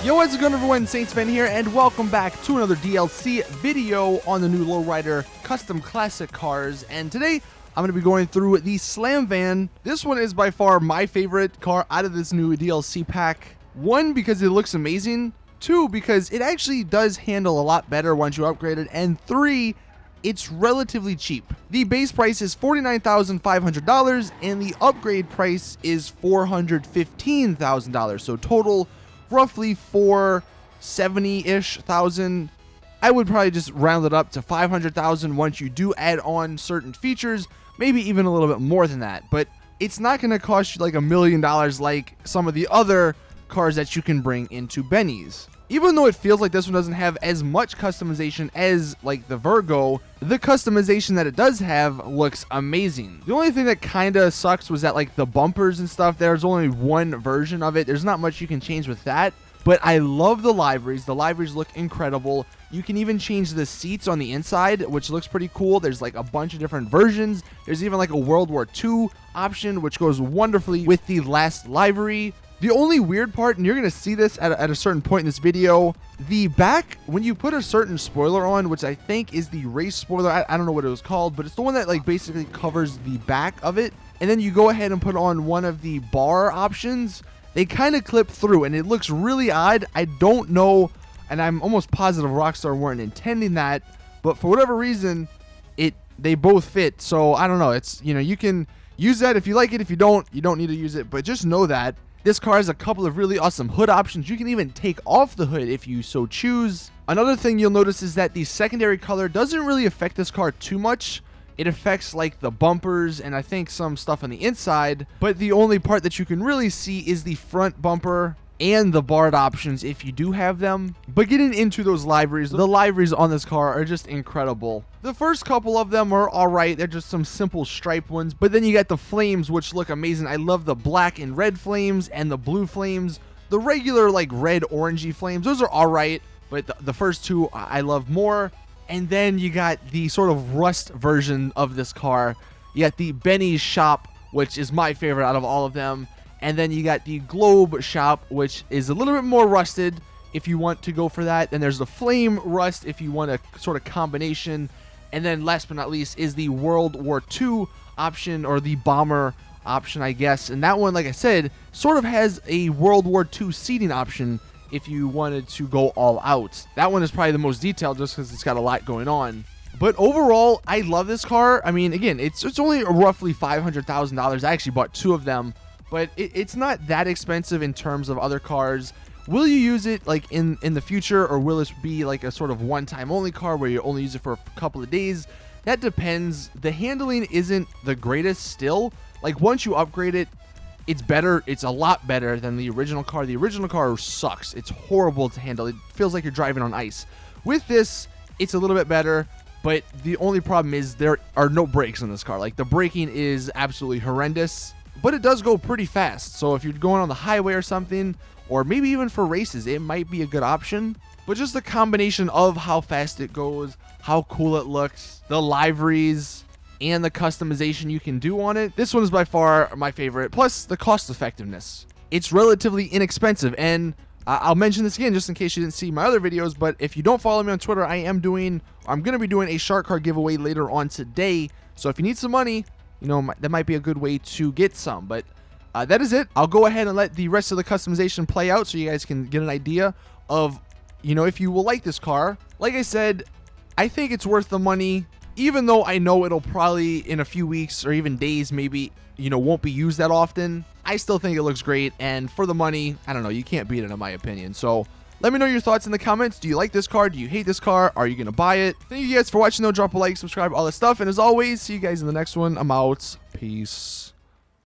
Yo, what's going on everyone, Saintsfan here, and welcome back to another DLC video on the new Lowrider custom classic cars. And today, I'm going to be going through the Slamvan. This one is by far my favorite car out of this new DLC pack. One, because it looks amazing. Two, because it actually does handle a lot better once you upgrade it. And three, it's relatively cheap. The base price is $49,500, and the upgrade price is $415,000. So total, roughly $470-ish thousand. I would probably just round it up to $500,000 once you do add on certain features, maybe even a little bit more than that. But it's not going to cost you like $1 million like some of the other cars that you can bring into Benny's. Even though it feels like this one doesn't have as much customization as like the Virgo, the customization that it does have looks amazing. The only thing that kind of sucks was that like the bumpers and stuff, there's only one version of it. There's not much you can change with that, but I love the liveries. The liveries look incredible. You can even change the seats on the inside, which looks pretty cool. There's like a bunch of different versions. There's even like a World War II option, which goes wonderfully with the last livery. The only weird part, and you're going to see this at a certain point in this video, the back, when you put a certain spoiler on, which I think is the race spoiler, I don't know what it was called, but it's the one that like basically covers the back of it, and then you go ahead and put on one of the bar options, they kind of clip through, and it looks really odd. I don't know, and I'm almost positive Rockstar weren't intending that, but for whatever reason, they both fit, so I don't know. It's, you know, you can use that if you like it. If you don't need to use it, but just know that this car has a couple of really awesome hood options. You can even take off the hood if you so choose. Another thing you'll notice is that the secondary color doesn't really affect this car too much. It affects like the bumpers and I think some stuff on the inside, but the only part that you can really see is the front bumper and the barred options if you do have them. But getting into those liveries, the liveries on this car are just incredible. The first couple of them are alright. They're just some simple stripe ones, but then you got the flames, which look amazing. I love the black and red flames and the blue flames. The regular like red orangey flames, those are alright, but the first two I love more. And then you got the sort of rust version of this car. You got the Benny's shop, which is my favorite out of all of them. And then you got the Globe shop, which is a little bit more rusted if you want to go for that. Then there's the Flame Rust if you want a sort of combination. And then last but not least is the World War II option, or the Bomber option, I guess. And that one, like I said, sort of has a World War II seating option if you wanted to go all out. That one is probably the most detailed just because it's got a lot going on. But overall, I love this car. I mean, again, it's only roughly $500,000. I actually bought two of them. But it's not that expensive in terms of other cars. Will you use it like in the future, or will this be like a sort of one-time only car where you only use it for a couple of days? That depends. The handling isn't the greatest still. Like once you upgrade it, it's better. It's a lot better than the original car. The original car sucks. It's horrible to handle. It feels like you're driving on ice. With this, it's a little bit better, but the only problem is there are no brakes on this car. Like the braking is absolutely horrendous. But it does go pretty fast, so if you're going on the highway or something, or maybe even for races, it might be a good option. But just the combination of how fast it goes, how cool it looks, the liveries, and the customization you can do on it, this one is by far my favorite. Plus the cost effectiveness. It's relatively inexpensive, and I'll mention this again just in case you didn't see my other videos, but if you don't follow me on Twitter, I'm going to be doing a shark card giveaway later on today. So if you need some money, you know, that might be a good way to get some. But that is it. I'll go ahead and let the rest of the customization play out so you guys can get an idea of, you know, if you will like this car. Like I said, I think it's worth the money, even though I know it'll probably in a few weeks or even days maybe, you know, won't be used that often. I still think it looks great, and for the money, I don't know, you can't beat it in my opinion. So let me know your thoughts in the comments. Do you like this car? Do you hate this car? Are you going to buy it? Thank you guys for watching though. Drop a like, subscribe, all that stuff. And as always, see you guys in the next one. I'm out. Peace.